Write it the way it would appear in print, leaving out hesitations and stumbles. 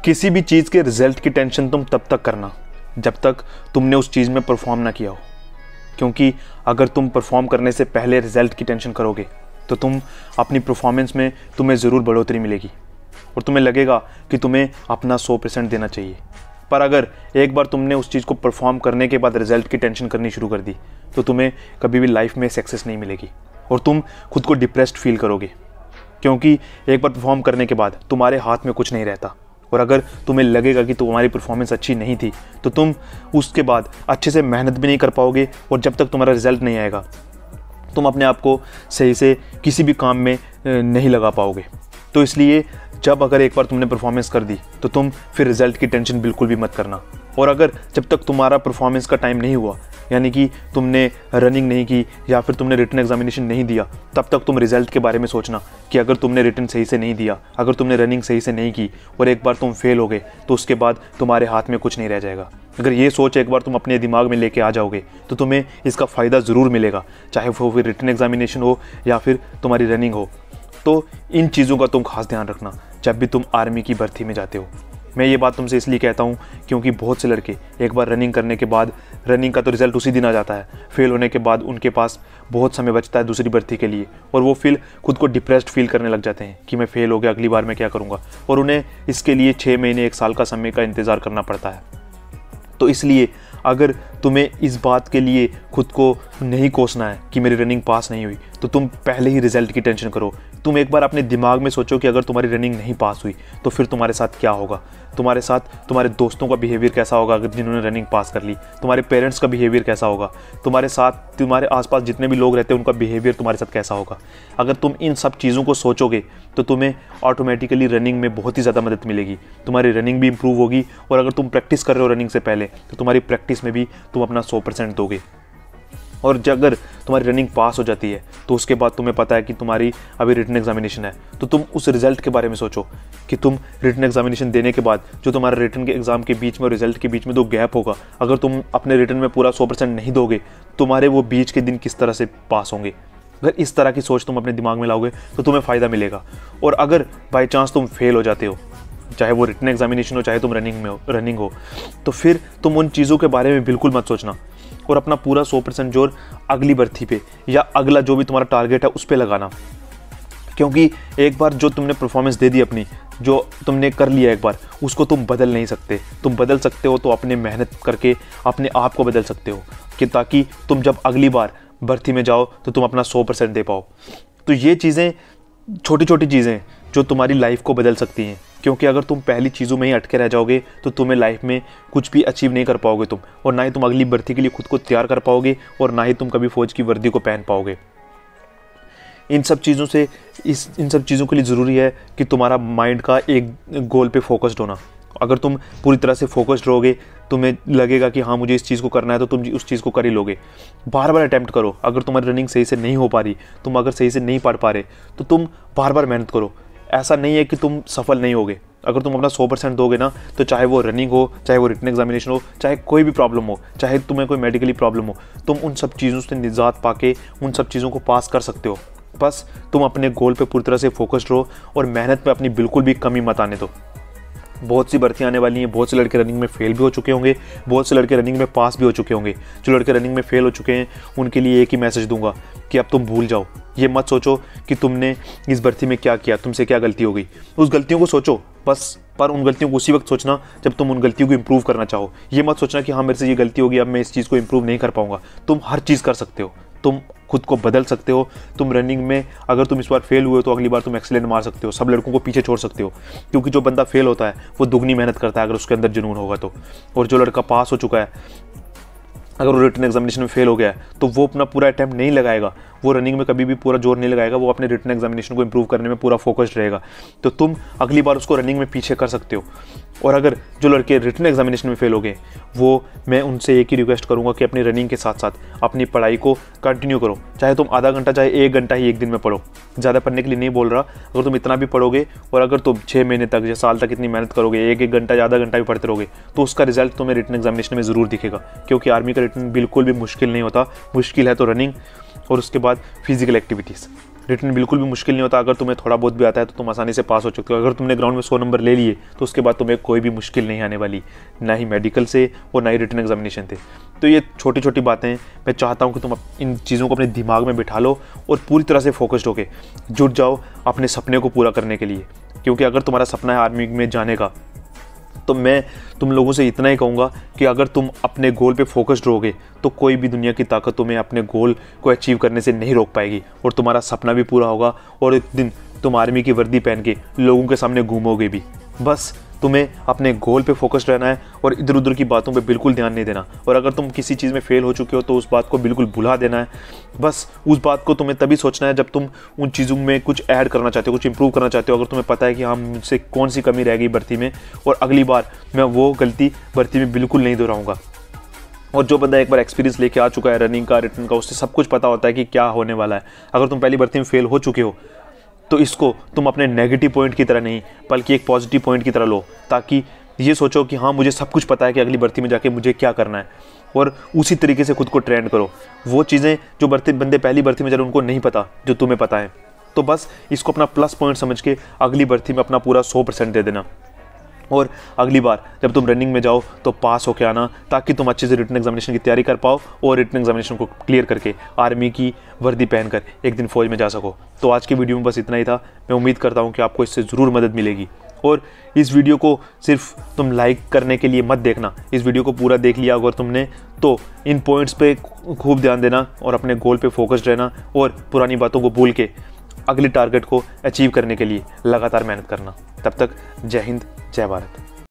किसी भी चीज़ के रिजल्ट की टेंशन तुम तब तक करना जब तक तुमने उस चीज़ में परफॉर्म ना किया हो, क्योंकि अगर तुम परफॉर्म करने से पहले रिजल्ट की टेंशन करोगे तो तुम अपनी परफॉर्मेंस में तुम्हें ज़रूर बढ़ोतरी मिलेगी और तुम्हें लगेगा कि तुम्हें अपना 100% देना चाहिए। पर अगर एक बार तुमने उस चीज़ को परफॉर्म करने के बाद रिजल्ट की टेंशन करनी शुरू कर दी तो तुम्हें कभी भी लाइफ में सक्सेस नहीं मिलेगी और तुम खुद को डिप्रेस्ड फील करोगे, क्योंकि एक बार परफॉर्म करने के बाद तुम्हारे हाथ में कुछ नहीं रहता। और अगर तुम्हें लगेगा कि तुम्हारी परफॉर्मेंस अच्छी नहीं थी तो तुम उसके बाद अच्छे से मेहनत भी नहीं कर पाओगे और जब तक तुम्हारा रिजल्ट नहीं आएगा तुम अपने आप को सही से किसी भी काम में नहीं लगा पाओगे। तो इसलिए जब अगर एक बार तुमने परफॉर्मेंस कर दी तो तुम फिर रिजल्ट की टेंशन बिल्कुल भी मत करना। और अगर जब तक तुम्हारा परफॉर्मेंस का टाइम नहीं हुआ, यानी कि तुमने रनिंग नहीं की या फिर तुमने रिटन एग्जामिनेशन नहीं दिया, तब तक तुम रिजल्ट के बारे में सोचना कि अगर तुमने रिटन सही से नहीं दिया, अगर तुमने रनिंग सही से नहीं की और एक बार तुम फेल हो गए तो उसके बाद तुम्हारे हाथ में कुछ नहीं रह जाएगा। अगर ये सोच एक बार तुम अपने दिमाग में लेके आ जाओगे तो तुम्हें इसका फ़ायदा ज़रूर मिलेगा, चाहे वो फिर रिटन एग्जामिनेशन हो या फिर तुम्हारी रनिंग हो। तो इन चीज़ों का तुम खास ध्यान रखना जब भी तुम आर्मी की भर्ती में जाते हो। मैं ये बात तुमसे इसलिए कहता हूँ क्योंकि बहुत से लड़के एक बार रनिंग करने के बाद, रनिंग का तो रिज़ल्ट उसी दिन आ जाता है, फेल होने के बाद उनके पास बहुत समय बचता है दूसरी भर्ती के लिए और वो खुद को डिप्रेस्ड फील करने लग जाते हैं कि मैं फेल हो गया, अगली बार मैं क्या करूँगा, और उन्हें इसके लिए 6 महीने 1 साल का समय का इंतज़ार करना पड़ता है। तो इसलिए अगर तुम्हें इस बात के लिए खुद को नहीं कोसना है कि मेरी रनिंग पास नहीं हुई तो तुम पहले ही रिज़ल्ट की टेंशन करो। तुम एक बार अपने दिमाग में सोचो कि अगर तुम्हारी रनिंग नहीं पास हुई तो फिर तुम्हारे साथ क्या होगा, तुम्हारे साथ तुम्हारे दोस्तों का बिहेवियर कैसा होगा अगर जिन्होंने रनिंग पास कर ली, तुम्हारे पेरेंट्स का बिहेवियर कैसा होगा, तुम्हारे साथ तुम्हारे आसपास जितने भी लोग रहते हैं उनका बिहेवियर तुम्हारे साथ कैसा होगा। अगर तुम इन सब चीज़ों को सोचोगे तो तुम्हें ऑटोमेटिकली रनिंग में बहुत ही ज़्यादा मदद मिलेगी, तुम्हारी रनिंग भी इंप्रूव होगी और अगर तुम प्रैक्टिस कर रहे हो रनिंग से पहले तो तुम्हारी प्रैक्टिस में भी तुम अपना 100% दोगे। और अगर तुम्हारी रनिंग पास हो जाती है तो उसके बाद तुम्हें पता है कि तुम्हारी अभी रिटन एग्जामिनेशन है तो तुम उस रिज़ल्ट के बारे में सोचो कि तुम रिटन एग्जामिनेशन देने के बाद जो तुम्हारा रिटन के एग्ज़ाम के बीच में और रिज़ल्ट के बीच में जो गैप होगा, अगर तुम अपने रिटन में पूरा 100% नहीं दोगे, तुम्हारे वो बीच के दिन किस तरह से पास होंगे। अगर इस तरह की सोच तुम अपने दिमाग में लाओगे तो तुम्हें फ़ायदा मिलेगा। और अगर बाई चांस तुम फेल हो जाते हो, चाहे वो रिटन एग्जामिनेशन हो चाहे तुम रनिंग हो, तो फिर तुम उन चीज़ों के बारे में बिल्कुल मत सोचना और अपना पूरा 100% जोर अगली भर्ती पे या अगला जो भी तुम्हारा टारगेट है उस पर लगाना। क्योंकि एक बार जो तुमने परफॉर्मेंस दे दी अपनी, जो तुमने कर लिया एक बार, उसको तुम बदल नहीं सकते। तुम बदल सकते हो तो अपने मेहनत करके अपने आप को बदल सकते हो कि ताकि तुम जब अगली बार भर्ती में जाओ तो तुम अपना 100% दे पाओ। तो ये चीज़ें छोटी छोटी चीज़ें जो तुम्हारी लाइफ को बदल सकती हैं, क्योंकि अगर तुम पहली चीज़ों में ही अटके रह जाओगे तो तुम्हें लाइफ में कुछ भी अचीव नहीं कर पाओगे तुम, और ना ही तुम अगली भर्ती के लिए खुद को तैयार कर पाओगे और ना ही तुम कभी फौज की वर्दी को पहन पाओगे। इन सब चीज़ों के लिए ज़रूरी है कि तुम्हारा माइंड का एक गोल पे फोकस्ड होना। अगर तुम पूरी तरह से फोकस्ड रहोगे, तुम्हें लगेगा कि हाँ मुझे इस चीज़ को करना है, तो तुम उस चीज़ को कर ही लोगे। बार बार अटैम्प्ट करो। अगर तुम्हारी रनिंग सही से नहीं हो पा रही, तुम अगर सही से नहीं पढ़ पा रहे, तो तुम बार बार मेहनत करो। ऐसा नहीं है कि तुम सफल नहीं होगे। अगर तुम अपना 100% दोगे ना, तो चाहे वो रनिंग हो, चाहे वो रिटन एग्जामिनेशन हो, चाहे कोई भी प्रॉब्लम हो, चाहे तुम्हें कोई मेडिकली प्रॉब्लम हो, तुम उन सब चीज़ों से निजात पाके उन सब चीज़ों को पास कर सकते हो। बस तुम अपने गोल पे पूरी तरह से फोकस्ड रहो और मेहनत में अपनी बिल्कुल भी कमी मत आने दो। बहुत सी भर्तियाँ आने वाली हैं, बहुत से लड़के रनिंग में फेल भी हो चुके होंगे, बहुत से लड़के रनिंग में पास भी हो चुके होंगे। जो लड़के रनिंग में फेल हो चुके हैं उनके लिए एक ही मैसेज दूंगा कि अब तुम भूल जाओ। ये मत सोचो कि तुमने इस भर्ती में क्या किया, तुमसे क्या गलती हो गई। उस गलतियों को सोचो बस, पर उन गलतियों को उसी वक्त सोचना जब तुम उन गलतियों को इंप्रूव करना चाहो। ये मत सोचना कि हाँ मेरे से ये गलती होगी, अब मैं इस चीज़ को इंप्रूव नहीं कर पाऊंगा। तुम हर चीज़ कर सकते हो, तुम खुद को बदल सकते हो। तुम रनिंग में अगर तुम इस बार फेल हुए तो अगली बार तुम एक्सीलेंट मार सकते हो, सब लड़कों को पीछे छोड़ सकते हो। क्योंकि जो बंदा फेल होता है वो दुगनी मेहनत करता है अगर उसके अंदर जुनून होगा तो। और जो लड़का पास हो चुका है, अगर वो रिटन एग्जामिनेशन में फेल हो गया है, तो वो अपना पूरा अटैम्प्ट नहीं लगाएगा, वो रनिंग में कभी भी पूरा जोर नहीं लगाएगा, वो अपने रिटन एग्जामिनेशन को इंप्रूव करने में पूरा फोकस्ड रहेगा। तो तुम अगली बार उसको रनिंग में पीछे कर सकते हो। और अगर जो लड़के रिटन एग्जामिनेशन में फेल हो गए, वो मैं उनसे एक ही रिक्वेस्ट करूंगा कि अपनी रनिंग के साथ साथ अपनी पढ़ाई को कंटिन्यू करो। चाहे तुम आधा घंटा चाहे 1 घंटा ही एक दिन में पढ़ो, ज़्यादा पढ़ने के लिए नहीं बोल रहा। अगर तुम इतना भी पढ़ोगे और अगर तुम 6 महीने तक या साल तक इतनी मेहनत करोगे, 1 घंटा या आधा घंटा भी पढ़ते रहोगे, तो उसका रिजल्ट तुम्हें रिटन एग्जामिनेशन में ज़रूर दिखेगा। क्योंकि आर्मी का रिटन बिल्कुल भी मुश्किल नहीं होता। मुश्किल है तो रनिंग और उसके बाद फिजिकल एक्टिविटीज़। रिटन बिल्कुल भी मुश्किल नहीं होता। अगर तुम्हें थोड़ा बहुत भी आता है तो तुम आसानी से पास हो सकते हो। अगर तुमने ग्राउंड में 100 नंबर ले लिए तो उसके बाद तुम्हें कोई भी मुश्किल नहीं आने वाली, ना ही मेडिकल से और ना ही रिटन एग्जामिनेशन से। तो ये छोटी छोटी बातें मैं चाहता हूँ कि तुम इन चीज़ों को अपने दिमाग में बिठा लो और पूरी तरह से फोकस्ड होके जुट जाओ अपने सपने को पूरा करने के लिए। क्योंकि अगर तुम्हारा सपना है आर्मी में जाने का, तो मैं तुम लोगों से इतना ही कहूँगा कि अगर तुम अपने गोल पे फोकस्ड रहोगे तो कोई भी दुनिया की ताकत तुम्हें अपने गोल को अचीव करने से नहीं रोक पाएगी और तुम्हारा सपना भी पूरा होगा और एक दिन तुम आर्मी की वर्दी पहन के लोगों के सामने घूमोगे भी। बस तुम्हें अपने गोल पे फोकस्ड रहना है और इधर उधर की बातों पे बिल्कुल ध्यान नहीं देना। और अगर तुम किसी चीज़ में फेल हो चुके हो तो उस बात को बिल्कुल भुला देना है। बस उस बात को तुम्हें तभी सोचना है जब तुम उन चीज़ों में कुछ ऐड करना चाहते हो, कुछ इंप्रूव करना चाहते हो। अगर तुम्हें पता है कि हाँ मुझसे कौन सी कमी रह गई भर्ती में और अगली बार मैं वो गलती भर्ती में बिल्कुल नहीं दोहराऊंगा। और जो बंदा एक बार एक्सपीरियंस लेके आ चुका है रनिंग का, रिटन का, उससे सब कुछ पता होता है कि क्या होने वाला है। अगर तुम पहली भर्ती में फेल हो चुके हो तो इसको तुम अपने नेगेटिव पॉइंट की तरह नहीं बल्कि एक पॉजिटिव पॉइंट की तरह लो, ताकि ये सोचो कि हाँ मुझे सब कुछ पता है कि अगली भर्ती में जाके मुझे क्या करना है, और उसी तरीके से खुद को ट्रेन करो। वो चीज़ें जो बंदे पहली भर्ती में जा रहे उनको नहीं पता जो तुम्हें पता है, तो बस इसको अपना प्लस पॉइंट समझ के अगली भर्ती में अपना पूरा 100% दे देना। और अगली बार जब तुम रनिंग में जाओ तो पास होके आना, ताकि तुम अच्छे से रिटन एग्जामिनेशन की तैयारी कर पाओ और रिटन एग्जामिनेशन को क्लियर करके आर्मी की वर्दी पहनकर एक दिन फौज में जा सको। तो आज की वीडियो में बस इतना ही था। मैं उम्मीद करता हूँ कि आपको इससे ज़रूर मदद मिलेगी। और इस वीडियो को सिर्फ तुम लाइक करने के लिए मत देखना, इस वीडियो को पूरा देख लिया अगर तुमने तो इन पॉइंट्स पे खूब ध्यान देना और अपने गोल पे फोकस्ड रहना और पुरानी बातों को भूल के अगले टारगेट को अचीव करने के लिए लगातार मेहनत करना। तब तक जय हिंद, जय भारत।